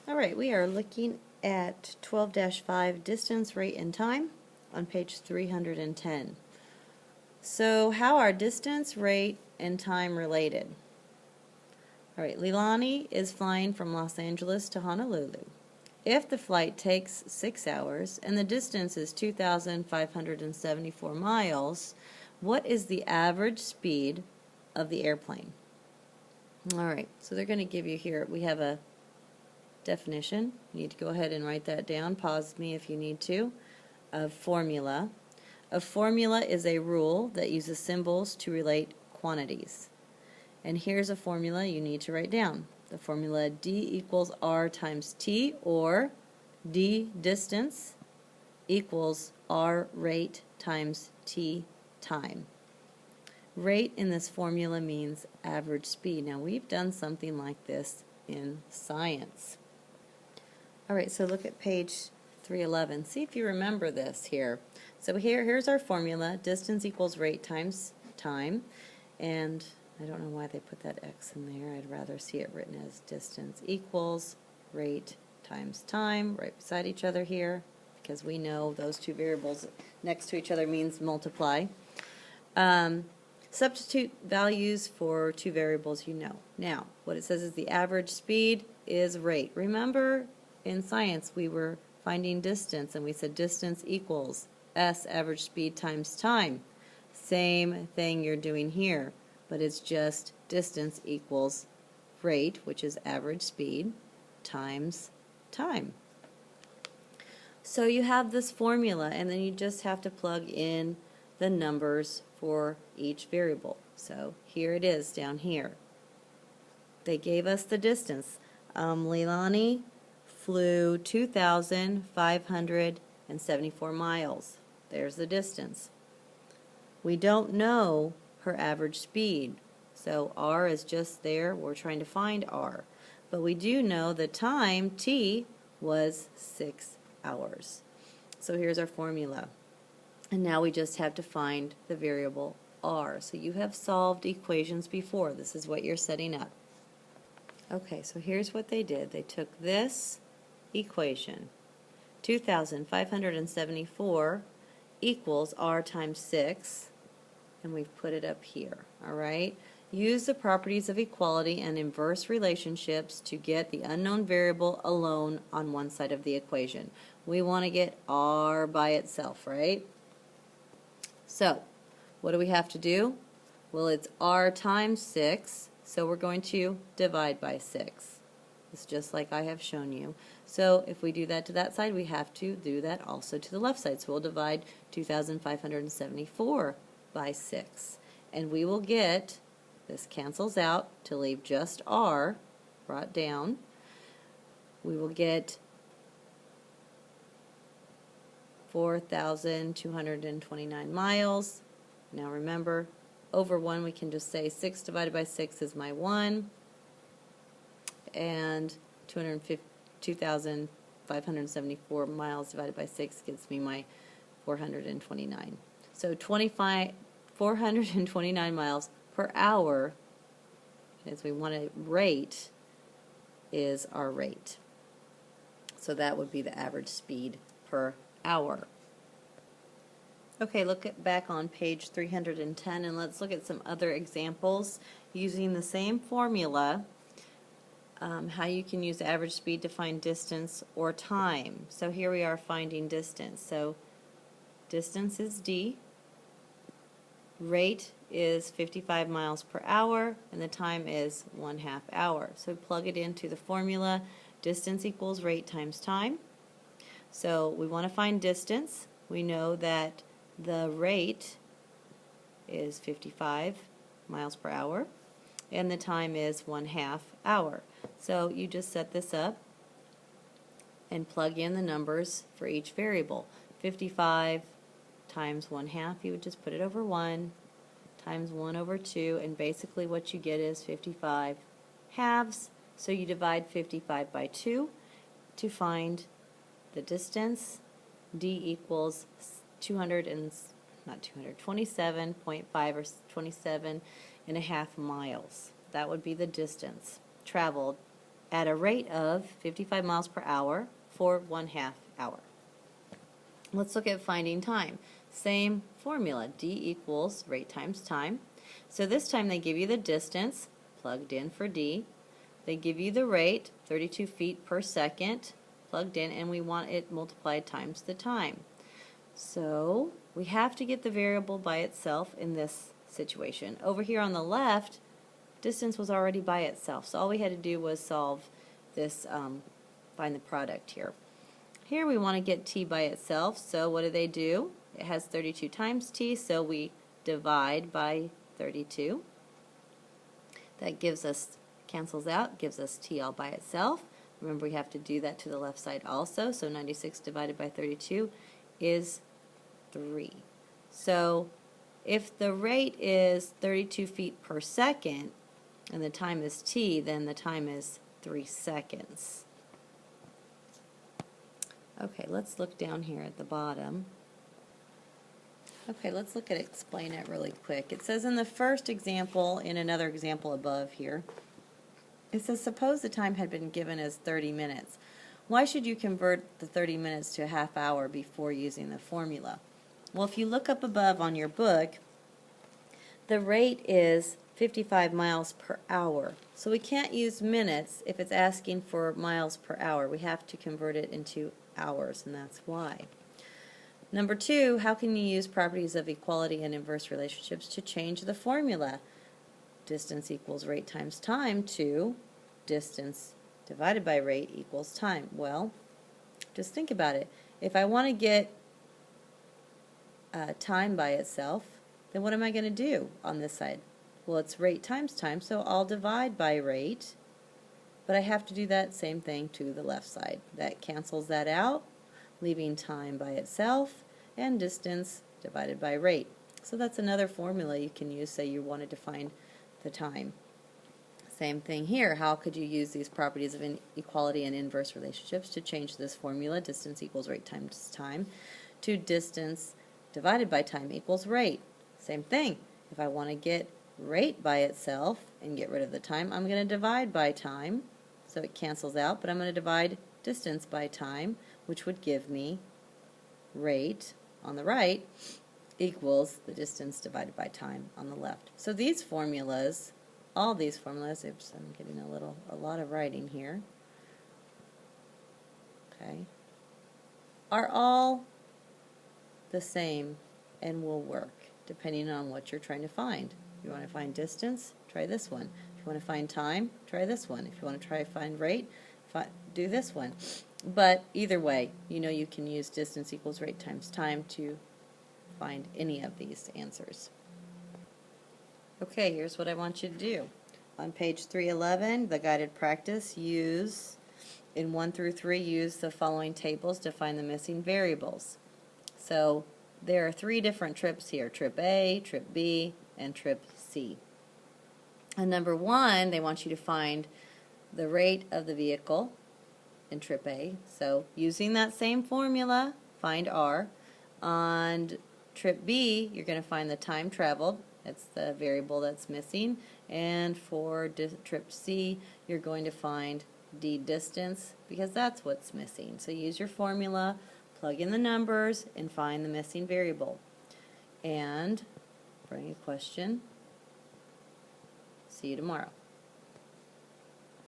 All right, we are looking at 12-5 distance, rate, and time on page 310. So how are distance, rate, and time related? All right, Leilani is flying from Los Angeles to Honolulu. If the flight takes 6 hours and the distance is 2,574 miles, what is the average speed of the airplane? All right, so they're going to give you here, we have a definition. You need to go ahead and write that down. Pause me if you need to. A formula. A formula is a rule that uses symbols to relate quantities. And here's a formula you need to write down. The formula D equals R times T, or D distance equals R rate times T time. Rate in this formula means average speed. Now we've done something like this in science. All right, so look at page 311. See if you remember this here. So here's our formula. Distance equals rate times time. And I don't know why they put that X in there. I'd rather see it written as distance equals rate times time, right beside each other here, because we know those two variables next to each other means multiply. Substitute values for two variables you know. Now, what it says is the average speed is rate. Remember, in science, we were finding distance, and we said distance equals S, average speed, times time. Same thing you're doing here, but it's just distance equals rate, which is average speed, times time. So you have this formula, and then you just have to plug in the numbers for each variable. So here it is down here. They gave us the distance. Leilani flew 2,574 miles. There's the distance. We don't know her average speed, so R is just there. We're trying to find R. But we do know the time, T, was 6 hours. So here's our formula. And now we just have to find the variable R. So you have solved equations before. This is what you're setting up. Okay, so here's what they did. They took this equation, 2,574 equals R times 6, and we've put it up here, all right? Use the properties of equality and inverse relationships to get the unknown variable alone on one side of the equation. We want to get R by itself, right? So, what do we have to do? Well, it's R times 6, so we're going to divide by 6. It's just like I have shown you. So if we do that to that side, we have to do that also to the left side. So we'll divide 2,574 by 6. And we will get, this cancels out to leave just R brought down. We will get 4,229 miles. Now remember, over 1 we can just say 6 divided by 6 is my 1. And 2,574 miles divided by 6 gives me my 429. So 429 miles per hour, as we want to rate, is our rate. So that would be the average speed per hour. Okay, look back on page 310, and let's look at some other examples using the same formula. How you can use average speed to find distance or time. So here we are finding distance. So distance is D, rate is 55 miles per hour, and the time is 1/2 hour. So plug it into the formula. Distance equals rate times time. So we want to find distance. We know that the rate is 55 miles per hour, and the time is 1/2 hour. So you just set this up and plug in the numbers for each variable. 55 times 1/2, you would just put it over 1, times 1 over 2, and basically what you get is 55 halves. So you divide 55 by 2 to find the distance. D equals 27.5 or 27.5 miles. That would be the distance traveled at a rate of 55 miles per hour for 1/2 hour. Let's look at finding time. Same formula, d equals rate times time. So this time they give you the distance, plugged in for d. They give you the rate, 32 feet per second, plugged in, and we want it multiplied times the time. So we have to get the variable by itself in this situation. Over here on the left, distance was already by itself, so all we had to do was solve this, find the product here. Here we want to get t by itself, so what do? It has 32 times t, so we divide by 32. That gives us, cancels out, gives us t all by itself. Remember, we have to do that to the left side also, so 96 divided by 32 is 3. So if the rate is 32 feet per second and the time is t, then the time is 3 seconds. Okay, let's look down here at the bottom. Okay, let's look at explain it really quick. It says in the first example, in another example above here, it says suppose the time had been given as 30 minutes. Why should you convert the 30 minutes to a half hour before using the formula? Well, if you look up above on your book, the rate is 55 miles per hour. So we can't use minutes if it's asking for miles per hour. We have to convert it into hours, and that's why. Number 2, how can you use properties of equality and inverse relationships to change the formula? Distance equals rate times time to distance divided by rate equals time. Well, just think about it. If I want to get time by itself, then what am I going to do on this side? Well, it's rate times time, so I'll divide by rate, but I have to do that same thing to the left side. That cancels that out, leaving time by itself and distance divided by rate. So that's another formula you can use, say you wanted to find the time. Same thing here. How could you use these properties of equality and inverse relationships to change this formula, distance equals rate times time, to distance divided by time equals rate? Same thing. If I want to get rate by itself and get rid of the time, I'm going to divide by time, so it cancels out, but I'm going to divide distance by time, which would give me rate on the right equals the distance divided by time on the left. So these formulas, all these formulas, oops, I'm getting a lot of writing here, okay, are all the same and will work depending on what you're trying to find. If you want to find distance, try this one. If you want to find time, try this one. If you want to try to find rate, do this one. But either way, you know you can use distance equals rate times time to find any of these answers. Okay, here's what I want you to do. On page 311, the guided practice, in 1 through 3, use the following tables to find the missing variables. So there are 3 different trips here, trip A, trip B, and trip C. And number 1, they want you to find the rate of the vehicle in trip A. So using that same formula, find R. On trip B, you're going to find the time traveled. That's the variable that's missing. And for trip C, you're going to find D distance because that's what's missing. So use your formula, plug in the numbers, and find the missing variable. And bring a question. See you tomorrow.